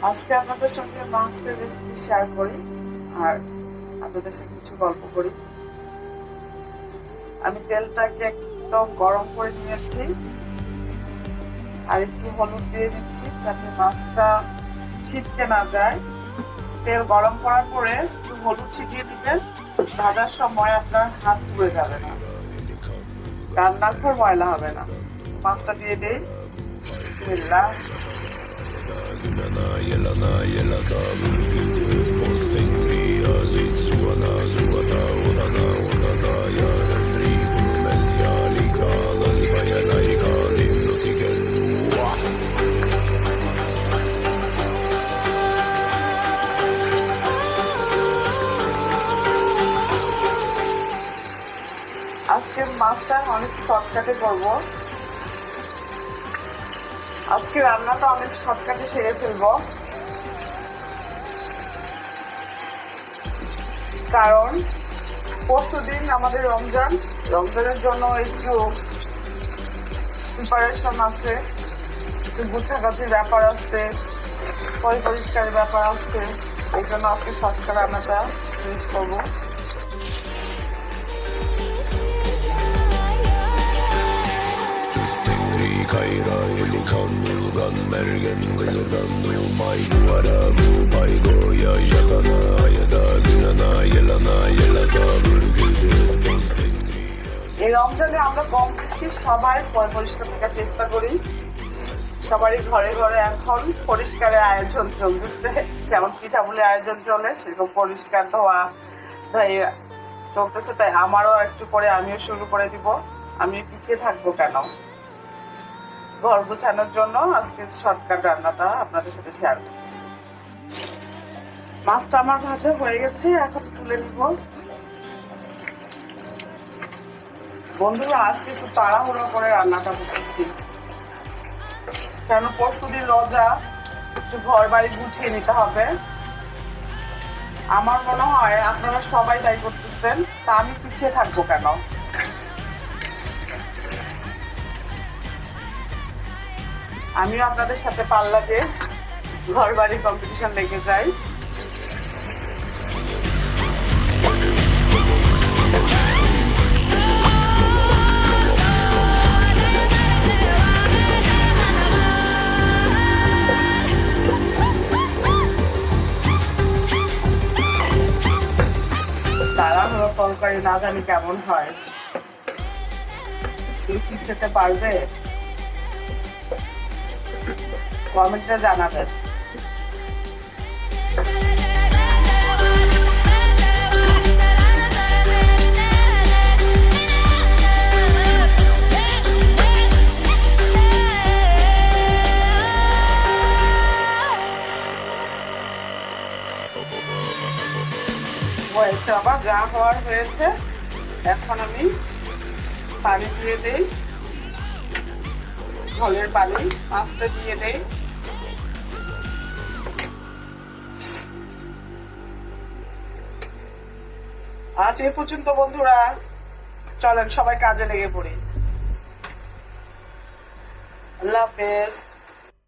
আজকে আপনাদের সঙ্গে মাছের রেসিপি শেয়ার করি আর আপনাদের সাথে কিছু গল্প করি। আমি তেলটাকে একদম গরম করে নিয়েছি আর একটু হলুদ দিয়ে দিচ্ছি যাতে মাছটা ছিটকে না যায়। তেল গরম করার পরে একটু হলুদ ছিটিয়ে দিবেন, ভাজার সময় আপনার হাত পুড়ে যাবে না, রান্নার পর ময়লা হবে না। মাছটা দিয়ে দিই। বিসমিল্লাহ। আজকে মাছটা অনেক শর্টকাটে করবো। আজকে রান্নাটা অনেক শর্টকাটে সেরে ফেলবো, কারণ পরশুদিন আমাদের রমজানের জন্য একটু প্রিপারেশন আছে, একটু গুছাগাছির ব্যাপার আছে, পরিষ্কারের ব্যাপার আছে। এই জন্য আজকে শর্টকাট রান্নাটা ইউজ করবো। এই রমজানে আমরা কম বেশি সবাই পরিষ্কার থাকার চেষ্টা করি। সবারই ঘরে ঘরে এখন পরিষ্কারের আয়োজন চলতেছে, যেমন পিঠাপুলির আয়োজন চলে সেরকম পরিষ্কার ধোয়া চলতেছে। তাই আমারও একটু পরে আমিও শুরু করে দিব। আমি পিছিয়ে থাকবো কেন? ঘর গোছানোর জন্য আজকে শর্টকাট রান্নাটা আপনাদের সাথে শেয়ার করতেছি। মাছটা আমার ভাজা হয়ে গেছে, এখন তুলে নিব। বন্ধুরা, আজকে একটু তাড়াহুড়ো করে রান্নাটা করতেছি, কেন পরশুদিন রোজা, একটু ঘর বাড়ি গুছিয়ে নিতে হবে। আমার মনে হয় আপনারা সবাই তাই করতেছেন, তা আমি পিছিয়ে থাকবো কেন? আমিও আপনাদের সাথে পাল্লা দিয়ে ঘর বাড়ি কম্পিটিশন লেগে যাই। তাড়াহুড়ো তরকারি না জানি কেমন হয়, কেউ কি খেতে পারবে? কমেন্টে জানাবেন। হয়েছে আবার, যা হওয়ার হয়েছে। এখন আমি পানি দিয়ে দিই, ঝোলের পানি। মাছটা দিয়ে দেই। আজ এ পর্যন্ত বন্ধুরা, চলেন সবাই কাজে লেগে পড়ি। আল্লাহ হাফেজ।